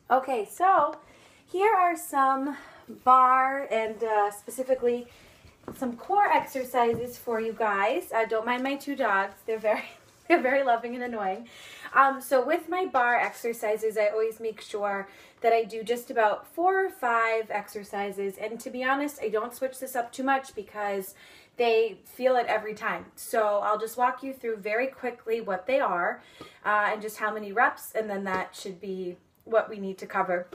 Okay, so here are some bar and specifically some core exercises for you guys. Don't mind my two dogs; they're very loving and annoying. So with my bar exercises, I always make sure that I do just about 4 or 5 exercises. And to be honest, I don't switch this up too much because they feel it every time. So I'll just walk you through very quickly what they are and just how many reps, and then that should be what we need to cover.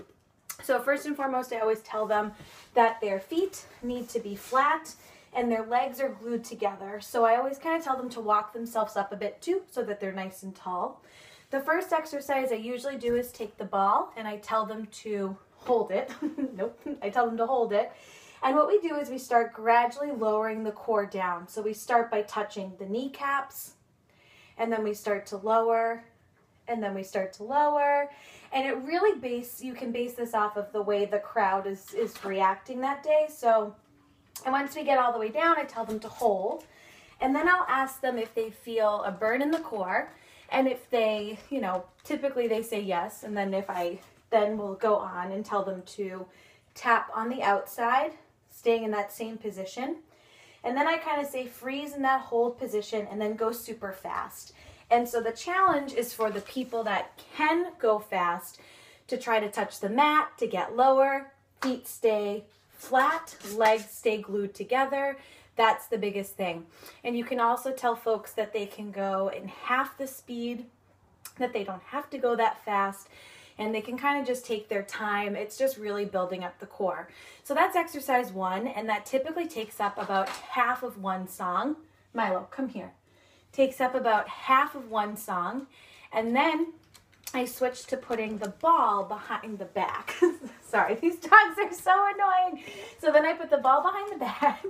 So first and foremost, I always tell them that their feet need to be flat and their legs are glued together. So I always kind of tell them to walk themselves up a bit too so that they're nice and tall. The first exercise I usually do is take the ball and I tell them to hold it. Nope, I tell them to hold it. And what we do is we start gradually lowering the core down. So we start by touching the kneecaps, and then we start to lower, and then we start to lower. And it really you can base this off of the way the crowd is reacting that day. So, and once we get all the way down, I tell them to hold. And then I'll ask them if they feel a burn in the core. And if they, typically they say yes. And then then we'll go on and tell them to tap on the outside, staying in that same position. And then I kind of say freeze in that hold position and then go super fast. And so the challenge is for the people that can go fast to try to touch the mat, to get lower, feet stay flat, legs stay glued together. That's the biggest thing. And you can also tell folks that they can go in half the speed, that they don't have to go that fast, and they can kind of just take their time. It's just really building up the core. So that's exercise 1, and that typically takes up about half of one song. Milo, come here. Takes up about half of one song, and then I switch to putting the ball behind the back. Sorry, these dogs are so annoying. So then I put the ball behind the back,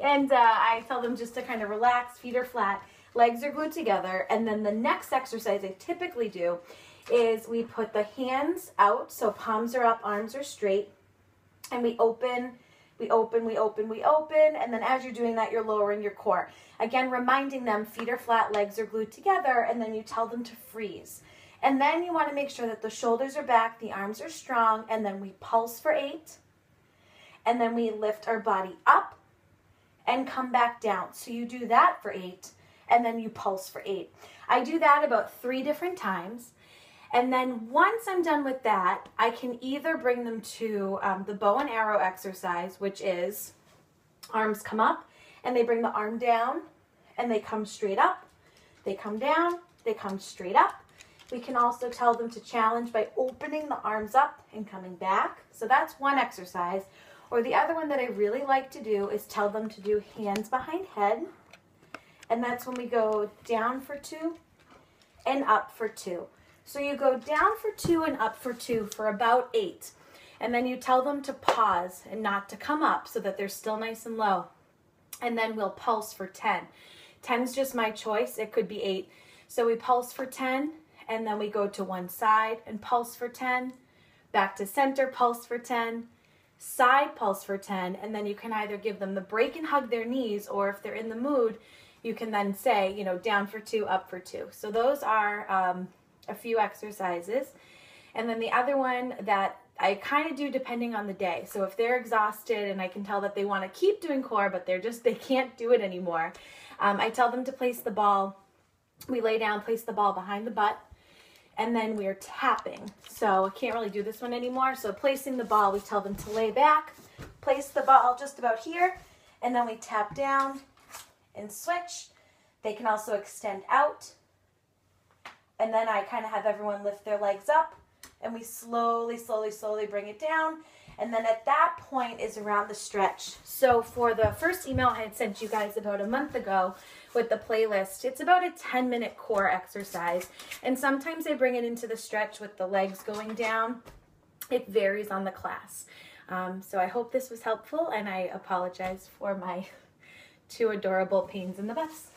and I tell them just to kind of relax, feet are flat, legs are glued together, and then the next exercise I typically do is we put the hands out, so palms are up, arms are straight, and we open, and then as you're doing that, you're lowering your core. Again, reminding them feet are flat, legs are glued together, and then you tell them to freeze. And then you want to make sure that the shoulders are back, the arms are strong, and then we pulse for 8, and then we lift our body up and come back down. So you do that for 8, and then you pulse for 8. I do that about 3 different times. And then once I'm done with that, I can either bring them to the bow and arrow exercise, which is arms come up and they bring the arm down and they come straight up. They come down, they come straight up. We can also tell them to challenge by opening the arms up and coming back. So that's one exercise. Or the other one that I really like to do is tell them to do hands behind head. And that's when we go down for 2 and up for 2. So you go down for 2 and up for 2 for about 8. And then you tell them to pause and not to come up so that they're still nice and low. And then we'll pulse for 10. 10's just my choice. It could be 8. So we pulse for 10, and then we go to one side and pulse for 10. Back to center, pulse for 10. Side, pulse for 10. And then you can either give them the break and hug their knees, or if they're in the mood, you can then say, down for 2, up for 2. So those are a few exercises. And then the other one that I kind of do depending on the day. So if they're exhausted and I can tell that they want to keep doing core, but they can't do it anymore, I tell them to place the ball. We lay down, place the ball behind the butt, and then we're tapping. So I can't really do this one anymore. So placing the ball, we tell them to lay back, place the ball just about here, and then we tap down and switch. They can also extend out. And then I kind of have everyone lift their legs up, and we slowly bring it down. And then at that point is around the stretch. So for the first email I had sent you guys about a month ago with the playlist, it's about a 10-minute core exercise. And sometimes I bring it into the stretch with the legs going down. It varies on the class. So I hope this was helpful, and I apologize for my 2 adorable pains in the butts.